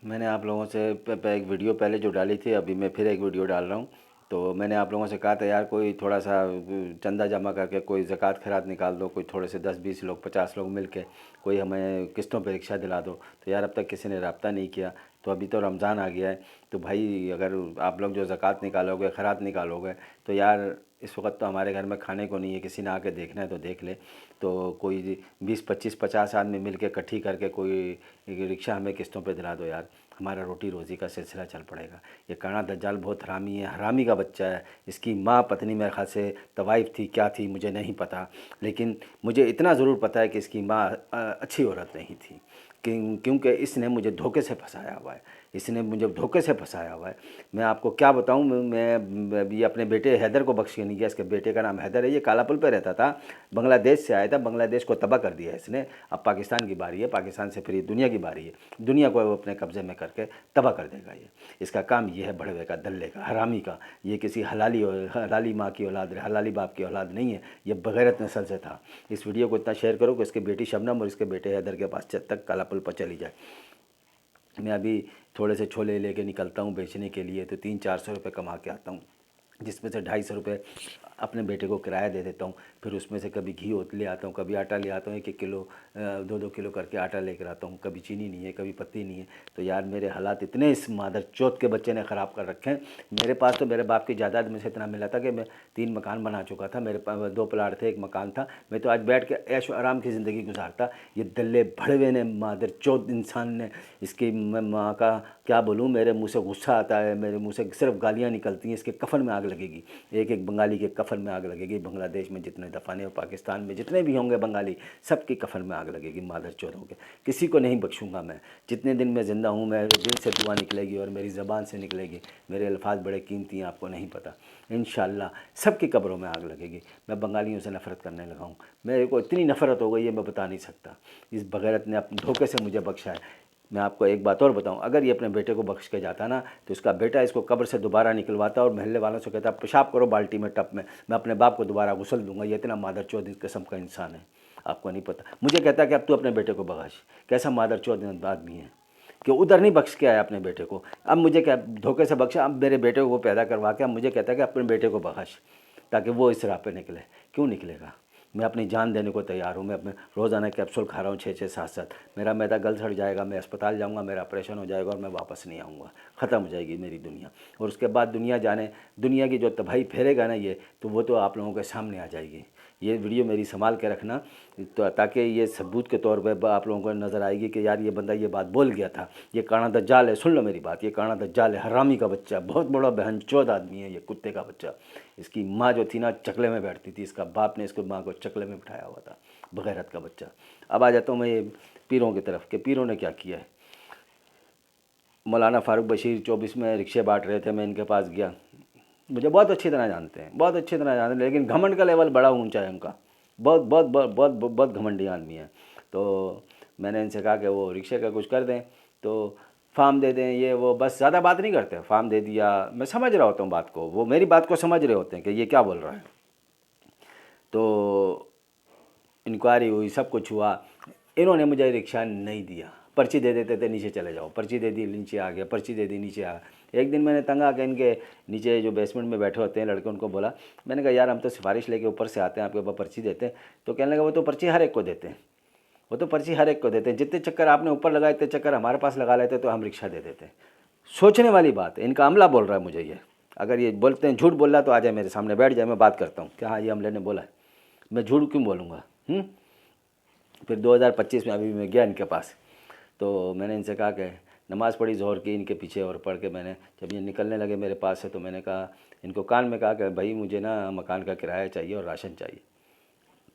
मैंने आप लोगों से एक वीडियो पहले जो डाली थी, अभी मैं फिर एक वीडियो डाल रहा हूँ। तो मैंने आप लोगों से कहा था यार कोई थोड़ा सा चंदा जमा करके कोई ज़कात खैरात निकाल दो, कोई थोड़े से 10-20 लोग 50 लोग मिल के कोई हमें किस्तों पे रिक्शा दिला दो। तो यार अब तक किसी ने रब्ता नहीं किया। तो अभी तो रमज़ान आ गया है, तो भाई अगर आप लोग जो ज़कात निकालोगे खैरात निकालोगे तो यार इस वक्त तो हमारे घर में खाने को नहीं है, किसी ने आके देखना है तो देख ले। तो कोई 20-25-50 आदमी मिल के इकट्ठी करके कोई रिक्शा हमें किस्तों पे दिला दो यार, हमारा रोटी रोज़ी का सिलसिला चल पड़ेगा। ये काना दज्जाल बहुत हरामी है, हरामी का बच्चा है। इसकी माँ पत्नी मेरे ख्याल से तवाइफ थी, क्या थी मुझे नहीं पता, लेकिन मुझे इतना ज़रूर पता है कि इसकी माँ अच्छी औरत नहीं थी। क्योंकि इसने मुझे धोखे से फंसाया हुआ है, इसने मुझे धोखे से फंसाया हुआ है। मैं आपको क्या बताऊं, मैं ये अपने बेटे हैदर को बख्श के नहीं गया। इसके बेटे का नाम हैदर है, ये कालापुल पे रहता था, बांग्लादेश से आया था, बांग्लादेश को तबाह कर दिया इसने। अब पाकिस्तान की बारी है, पाकिस्तान से फिर ये दुनिया की बारी है, दुनिया को वो अपने कब्ज़े में करके तबाह कर देगा ये। इसका काम ये है बड़वे का, दल्ले का, हरामी का। ये किसी हलाली माँ की औलाद, हलाली बाप की औलाद नहीं है, ये बगैरत नस्ल से था। इस वीडियो को इतना शेयर करो कि इसकी बेटी शबनम और इसके बेटे हैदर के पास तक कालापुल पर चली जाए। मैं अभी थोड़े से छोले लेके निकलता हूँ बेचने के लिए, तो 300-400 रुपये कमा के आता हूँ, जिसमें से 250 रुपये अपने बेटे को किराया दे देता हूँ। फिर उसमें से कभी घी ले आता हूँ, कभी आटा ले आता हूँ, 1-1 किलो 2-2 किलो करके आटा लेकर आता हूँ। कभी चीनी नहीं है, कभी पत्ती नहीं है। तो यार मेरे हालात इतने इस मादर चौथ के बच्चे ने ख़राब कर रखे हैं। मेरे पास तो मेरे बाप की जायदाद में से इतना मिला था कि मैं 3 मकान बना चुका था। मेरे पास 2 प्लाट थे, 1 मकान था। मैं तो आज बैठ के ऐश आराम की ज़िंदगी गुजारता। ये दल्ले भड़वे ने, मादर चौथ इंसान ने, इसकी मैं माँ का क्या बोलूँ, मेरे मुँह से गुस्सा आता है, मेरे मुँह से सिर्फ गालियाँ निकलती हैं। इसके कफन में आग लगेगी, एक एक बंगाली के कफन में आग लगेगी। बांग्लादेश में जितने दफाने और पाकिस्तान में जितने भी होंगे बंगाली, सबके कफन में आग लगेगी मादर चौधों के। किसी को नहीं बख्शूंगा मैं। जितने दिन मैं ज़िंदा हूँ मेरे दिल से दुआ निकलेगी और मेरी ज़बान से निकलेगी। मेरे अल्फाज बड़े कीमती हैं, आपको नहीं पता। इंशाअल्लाह सबकी कब्रों में आग लगेगी। मैं बंगालियों से नफ़रत करने लगा हूँ, मेरे को इतनी नफ़रत हो गई है मैं बता नहीं सकता। इस बगैरत ने अपने धोखे से मुझे बख्शा है। मैं आपको एक बात और बताऊं, अगर ये अपने बेटे को बख्श के जाता ना, तो इसका बेटा इसको कब्र से दोबारा निकलवाता और मोहल्ले वालों से कहता पेशाब करो बाल्टी में, टप में, मैं अपने बाप को दोबारा गुस्ल दूंगा। ये इतना मादर चौध किस्म का इंसान है, आपको नहीं पता। मुझे कहता है कि अब तू अपने बेटे को बख्श। कैसा मादर चौध आदमी है कि उधर नहीं बख्श के आया अपने बेटे को, अब मुझे क्या धोखे से बख्शा, अब मेरे बेटे को पैदा करवा के अब मुझे कहता है कि अपने बेटे को बख्श, ताकि वो इस राह पे निकले। क्यों निकलेगा? मैं अपनी जान देने को तैयार हूँ। मैं अपने रोज़ाना कैप्सूल खा रहा हूँ 6-6 7-7। मेरा मैदा गल सड़ जाएगा, मैं अस्पताल जाऊँगा, मेरा ऑपरेशन हो जाएगा और मैं वापस नहीं आऊँगा। ख़त्म हो जाएगी मेरी दुनिया। और उसके बाद दुनिया जाने, दुनिया की जो तबाही फेरेगा ना ये, तो वो तो आप लोगों के सामने आ जाएगी। ये वीडियो मेरी संभाल के रखना, तो ताकि ये सबूत के तौर पर आप लोगों को नज़र आएगी कि यार ये बंदा ये बात बोल गया था। ये काना दज्जाल है, सुन लो मेरी बात, ये काना दज्जाल है, हरामी का बच्चा, बहुत बड़ा बहनचोद आदमी है ये, कुत्ते का बच्चा। इसकी माँ जो थी ना चकले में बैठती थी, इसका बाप ने इसको माँ को चकले में बिठाया हुआ था, बगैरत का बच्चा। अब आ जाता हूँ मैं ये पीरों की तरफ कि पीरों ने क्या किया है। मौलाना फ़ारूक बशीर 24 में रिक्शे बांट रहे थे, मैं इनके पास गया। मुझे बहुत अच्छी तरह जानते हैं, बहुत अच्छी तरह जानते हैं, लेकिन घमंड का लेवल बड़ा ऊंचा है उनका। बहुत बहुत बहुत बहुत बहुत घमंडी आदमी है। तो मैंने इनसे कहा कि वो रिक्शे का कुछ कर दें, तो फार्म दे दें, ये वो, बस ज़्यादा बात नहीं करते। फार्म दे दिया, मैं समझ रहा होता हूँ बात को, वो मेरी बात को समझ रहे होते हैं कि ये क्या बोल रहा है। तो इंक्वायरी हुई, सब कुछ हुआ, इन्होंने मुझे रिक्शा नहीं दिया। पर्ची दे देते थे, नीचे चले जाओ, पर्ची दे दी नीचे आ गया, पर्ची दे दी नीचे आ गया। एक दिन मैंने तंग आके इनके नीचे जो बेसमेंट में बैठे होते हैं लड़के, उनको बोला, मैंने कहा यार हम तो सिफारिश लेके ऊपर से आते हैं, आपके पास पर्ची देते हैं। तो कहने लगा वो तो पर्ची हर एक को देते हैं, वो तो पर्ची हर एक को देते हैं, जितने चक्कर आपने ऊपर लगाए इतने चक्कर हमारे पास लगा लेते तो हम रिक्शा दे देते। सोचने वाली बात है, इनका अमला बोल रहा है मुझे ये। अगर ये बोलते हैं झूठ बोल रहा है तो आ जाए मेरे सामने बैठ जाए, मैं बात करता हूँ कि हाँ ये अमले ने बोला है, मैं झूठ क्यों बोलूँगा। फिर 2025 में अभी मैं गया इनके पास, तो मैंने इनसे कहा कि नमाज़ पढ़ी ज़ोहर की इनके पीछे, और पढ़ के मैंने जब ये निकलने लगे मेरे पास से, तो मैंने कहा इनको कान में कहा कि भाई मुझे ना मकान का किराया चाहिए और राशन चाहिए।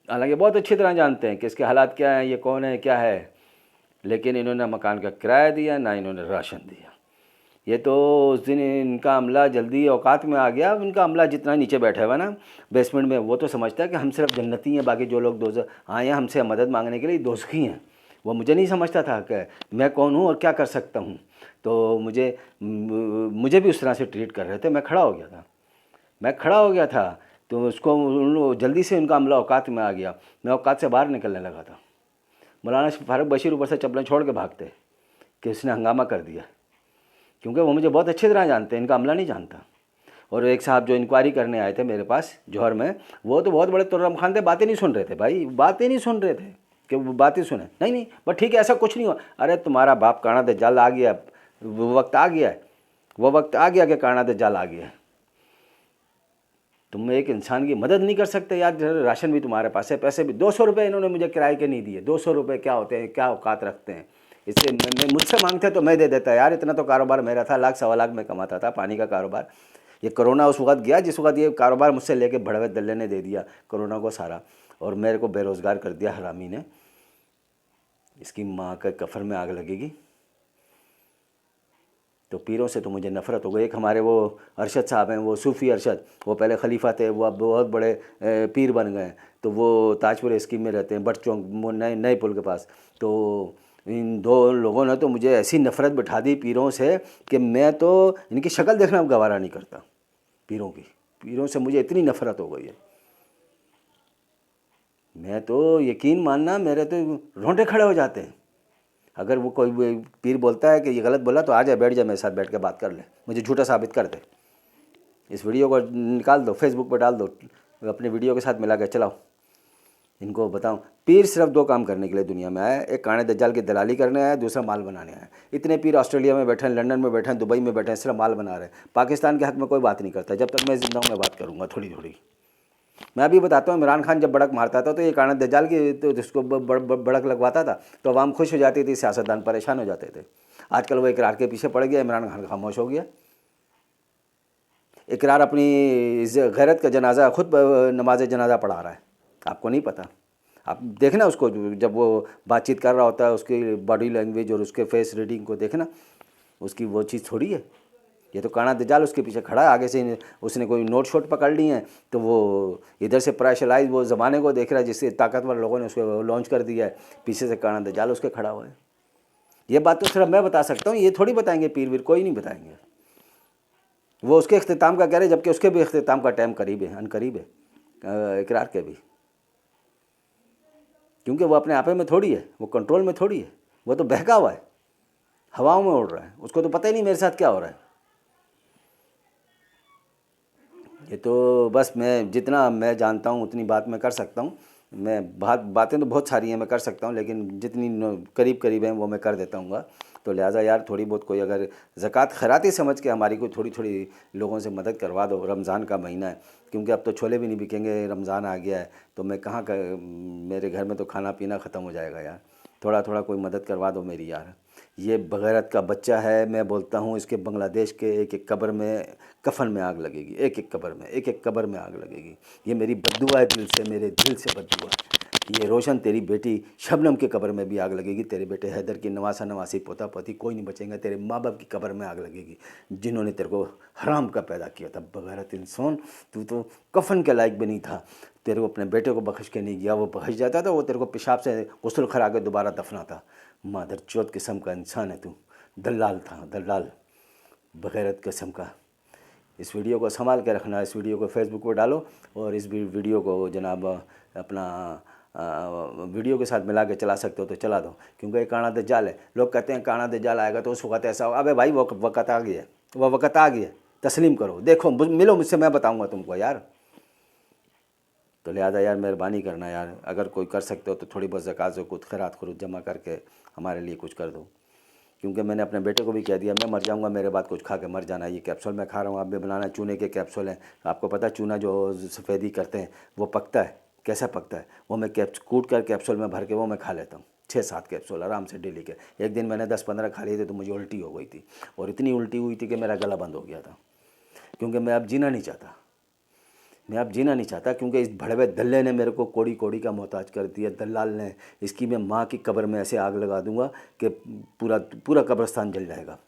हालांकि बहुत अच्छी तरह जानते हैं कि इसके हालात क्या हैं, ये कौन है क्या है, लेकिन इन्होंने मकान का किराया दिया ना इन्होंने राशन दिया। ये तो उस दिन इनका अमला जल्दी औकात में आ गया। इनका अमला जितना नीचे बैठा हुआ ना बेसमेंट में, वो तो समझता है कि हम सिर्फ जन्नती हैं, बाकी जो लोग दोस्त आए हैं हमसे मदद मांगने के लिए दोस्ती हैं। वो मुझे नहीं समझता था कि मैं कौन हूँ और क्या कर सकता हूँ। तो मुझे भी उस तरह से ट्रीट कर रहे थे। मैं खड़ा हो गया था, मैं खड़ा हो गया था, तो उसको जल्दी से उनका अमला औकात में आ गया। मैं औकात से बाहर निकलने लगा था। मौलाना फ़ारूक बशीर ऊपर से चप्पलें छोड़ के भागते कि उसने हंगामा कर दिया, क्योंकि वो मुझे बहुत अच्छी तरह जानते हैं, इनका अमला नहीं जानता। और एक साहब जो इंक्वायरी करने आए थे मेरे पास जौहर में, वो तो बहुत बड़े तुर्रम खान थे, बातें नहीं सुन रहे थे भाई, बातें नहीं सुन रहे थे कि वो बातें सुने। नहीं नहीं बस ठीक है, ऐसा कुछ नहीं हुआ। अरे तुम्हारा बाप काना दज्जाल आ गया, वो वक्त आ गया है, वो वक्त आ गया कि काना दज्जाल आ गया है। तुम एक इंसान की मदद नहीं कर सकते यार? राशन भी तुम्हारे पास है, पैसे भी 200 रुपये इन्होंने मुझे किराए के नहीं दिए। 200 रुपये क्या होते हैं, क्या औकात रखते हैं? इससे मैं मुझसे मांगते तो मैं दे देता यार, इतना तो कारोबार मेरा था, लाख सवा लाख में कमाता था, पानी का कारोबार। ये कोरोना उस वक्त गया जिस वक्त ये कारोबार मुझसे लेके भड़वे दल्ले ने दे दिया कोरोना को सारा, और मेरे को बेरोज़गार कर दिया हरामी ने। इसकी माँ के कफर में आग लगेगी। तो पीरों से तो मुझे नफ़रत हो गई। एक हमारे वो अरशद साहब हैं, वो सूफ़ी अरशद, वो पहले खलीफा थे, वो अब बहुत बड़े पीर बन गए। तो वो ताजपुर स्कीम में रहते हैं, बट चौक नए नए पुल के पास। तो इन दो लोगों ने तो मुझे ऐसी नफ़रत बिठा दी पीरों से कि मैं तो इनकी शक्ल देखना गवारा नहीं करता। पीरों से मुझे इतनी नफ़रत हो गई है, मैं तो यकीन मानना मेरे तो रोंगटे खड़े हो जाते हैं। अगर वो कोई पीर बोलता है कि ये गलत बोला तो आ जाए, बैठ जाए मेरे साथ, बैठ के बात कर ले, मुझे झूठा साबित कर दे। इस वीडियो को निकाल दो, फेसबुक पर डाल दो, अपने वीडियो के साथ मिला के चलाओ। इनको बताऊं, पीर सिर्फ दो काम करने के लिए दुनिया में आया, एक काने दज्जाल की दलाली करने आया, दूसरा माल बनाने आया। इतने पीर ऑस्ट्रेलिया में बैठे हैं, लंदन में बैठे हैं, दुबई में बैठे हैं, सिर्फ माल बना रहे हैं। पाकिस्तान के हक़ में कोई बात नहीं करता। जब तक मैं जिंदा हूँ मैं बात करूँगा थोड़ी थोड़ी। मैं अभी बताता हूँ, इमरान खान जब बड़क मारता था तो ये काना दज्जाल की तो जिसको बड़क लगवाता था तो अवाम खुश हो जाती थी, सियासतदान परेशान हो जाते थे। आजकल वो इकरार के पीछे पड़ गया, इमरान खान खामोश हो गया। इकरार अपनी गैरत का जनाजा खुद नमाज जनाजा पढ़ा रहा है, आपको नहीं पता। आप देखना उसको, जब वो बातचीत कर रहा होता है, उसकी बॉडी लैंग्वेज और उसके फेस रीडिंग को देखना, उसकी वो चीज़ थोड़ी है। ये तो काना दज्जाल उसके पीछे खड़ा है, आगे से उसने कोई नोट शोट पकड़ ली हैं तो वो इधर से प्रेशराइज वो ज़माने को देख रहा है, जिससे ताकतवर लोगों ने उसको लॉन्च कर दिया है, पीछे से काना दज्जाल उसके खड़ा हुआ है। ये बात तो सिर्फ मैं बता सकता हूँ, ये थोड़ी बताएंगे पीर वीर, कोई नहीं बताएंगे। वो उसके अख्तिताम का कह रहे, जबकि उसके भी अख्तिताम का टाइम करीब है, अनकरीब है इकरार के भी। क्योंकि वो अपने आपे में थोड़ी है, वो कंट्रोल में थोड़ी है, वो तो बहका हुआ है, हवाओं में उड़ रहा है, उसको तो पता ही नहीं मेरे साथ क्या हो रहा है। ये तो बस मैं जितना मैं जानता हूँ उतनी बात मैं कर सकता हूँ। मैं बातें तो बहुत सारी हैं मैं कर सकता हूँ, लेकिन जितनी करीब करीब हैं वो मैं कर देता हूँ। तो लिहाजा यार थोड़ी बहुत कोई अगर ज़कात खैराती समझ के हमारी कोई थोड़ी थोड़ी लोगों से मदद करवा दो। रमज़ान का महीना है, क्योंकि अब तो छोले भी नहीं बिकेंगे, रमज़ान आ गया है, तो मैं कहाँ का, मेरे घर में तो खाना पीना ख़त्म हो जाएगा यार। थोड़ा थोड़ा कोई मदद करवा दो मेरी यार। ये बगैरत का बच्चा है, मैं बोलता हूँ इसके बांग्लादेश के एक एक कब्र में कफन में आग लगेगी, एक एक कब्र में, एक एक कब्र में आग लगेगी। ये मेरी बद्दुआ है, दिल से, मेरे दिल से बद्दुआ है। ये रोशन तेरी बेटी शबनम की कब्र में भी आग लगेगी, तेरे बेटे हैदर की नवासा नवासी पोता पोती कोई नहीं बचेंगे, तेरे माँ बाप की कब्र में आग लगेगी जिन्होंने तेरे को हराम का पैदा किया था। बगैरत इंसान, तू तो कफन के लायक भी नहीं था। तेरे को अपने बेटे को बख्श के नहीं गया, वो बख्श जाता था वो तेरे को पेशाब से गुस्ल करा के दोबारा दफनाता। मादर चौथ किस्म का इंसान है तू, दलाल था, दलाल, बगैरत किस्म का। इस वीडियो को संभाल के रखना, इस वीडियो को फेसबुक पर डालो और इस वीडियो को जनाब अपना वीडियो के साथ मिला के चला सकते हो तो चला दो, क्योंकि ये काना दज्जाल है। लोग कहते हैं काना दज्जाल आएगा तो उस वक्त ऐसा होगा। अबे भाई वो वक़्त आ गया, वह वक़्त आ गया, तस्लीम करो, देखो मिलो मुझसे, मैं बताऊँगा तुमको यार। तो लिहाजा यार मेहरबानी करना यार, अगर कोई कर सकते हो तो थोड़ी बहुत ज़कात ज़ुकूत खैरात खुरूज जमा करके हमारे लिए कुछ कर दो। क्योंकि मैंने अपने बेटे को भी कह दिया, मैं मर जाऊंगा, मेरे बाद कुछ खा के मर जाना। ये कैप्सूल मैं खा रहा हूँ, आप भी बनाना, चूने के कैप्सूल हैं। आपको पता है चूना जो सफ़ेदी करते हैं वो पकता है, कैसा पकता है, वो मैं कूट कर कैप्सूल में भर के वो मैं खा लेता हूँ। 6-7 कैप्सूल आराम से डेली के। एक दिन मैंने 10-15 खा लिए थे तो मुझे उल्टी हो गई थी, और इतनी उल्टी हुई थी कि मेरा गला बंद हो गया था। क्योंकि मैं अब जीना नहीं चाहता, मैं अब जीना नहीं चाहता, क्योंकि इस भड़वे दल्ले ने मेरे को कोड़ी कोड़ी का मोहताज कर दिया। दलाल ने, इसकी मैं माँ की कब्र में ऐसे आग लगा दूंगा कि पूरा पूरा कब्रिस्तान जल जाएगा।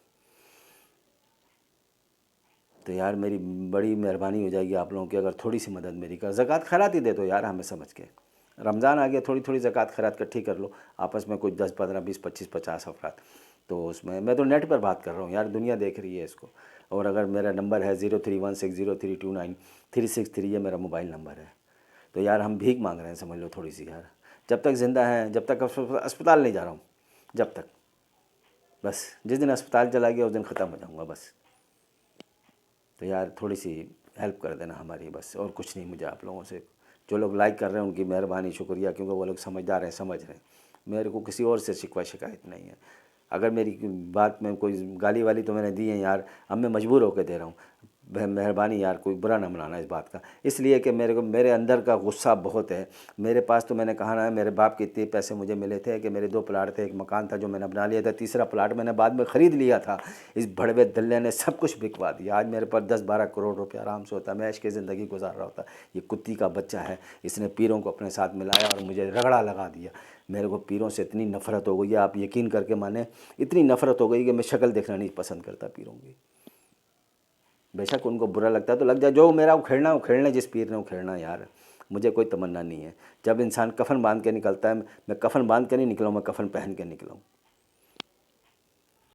तो यार मेरी बड़ी मेहरबानी हो जाएगी आप लोगों की अगर थोड़ी सी मदद मेरी कर, ज़कात खैरात ही दे दो यार हमें समझ के। रमज़ान आ गया, थोड़ी थोड़ी ज़कात खैरात इकट्ठी कर लो आपस में, कुछ 10, 15, 20, 25, 50 अफराद। तो उसमें मैं तो नेट पर बात कर रहा हूँ यार, दुनिया देख रही है इसको। और अगर मेरा नंबर है 0316032936 ये मेरा मोबाइल नंबर है। तो यार हम भीख मांग रहे हैं, समझ लो थोड़ी सी यार। जब तक ज़िंदा हैं, जब तक अस्पताल नहीं जा रहा हूँ, जब तक बस जिस दिन अस्पताल चला गया उस दिन ख़त्म हो जाऊँगा बस। तो यार थोड़ी सी हेल्प कर देना हमारी, बस और कुछ नहीं मुझे आप लोगों से। जो लोग लाइक कर रहे हैं उनकी मेहरबानी, शुक्रिया, क्योंकि वो लोग समझदार हैं, समझ रहे हैं। मेरे को किसी और से शिकवा शिकायत नहीं है। अगर मेरी बात में कोई गाली वाली तो मैंने दी है यार, अब मैं मजबूर होकर दे रहा हूँ। मेहरबानी यार, कोई बुरा ना मनाना इस बात का, इसलिए कि मेरे अंदर का गुस्सा बहुत है। मेरे पास तो मैंने कहा ना, मेरे बाप के इतने पैसे मुझे मिले थे कि मेरे 2 प्लाट थे, एक मकान था जो मैंने बना लिया था, तीसरा प्लाट मैंने बाद में ख़रीद लिया था। इस भड़वे दल्ले ने सब कुछ बिकवा दिया। आज मेरे पास 10-12 करोड़ रुपया आराम से होता, मैं ऐश की ज़िंदगी गुजार रहा होता। ये कुत्ती का बच्चा है, इसने पीरों को अपने साथ मिलाया और मुझे रगड़ा लगा दिया। मेरे को पीरों से इतनी नफ़रत हो गई है, आप यकीन करके माने, इतनी नफ़रत हो गई कि मैं शक्ल देखना नहीं पसंद करता पीरों की। बेशक उनको बुरा लगता है तो लग जाए, जो मेरा उखेड़ना जिस पीर ने उखेड़ना यार, मुझे कोई तमन्ना नहीं है। जब इंसान कफन बांध के निकलता है, मैं कफन बांध के नहीं निकला हूँ, मैं कफन पहन के निकला हूँ।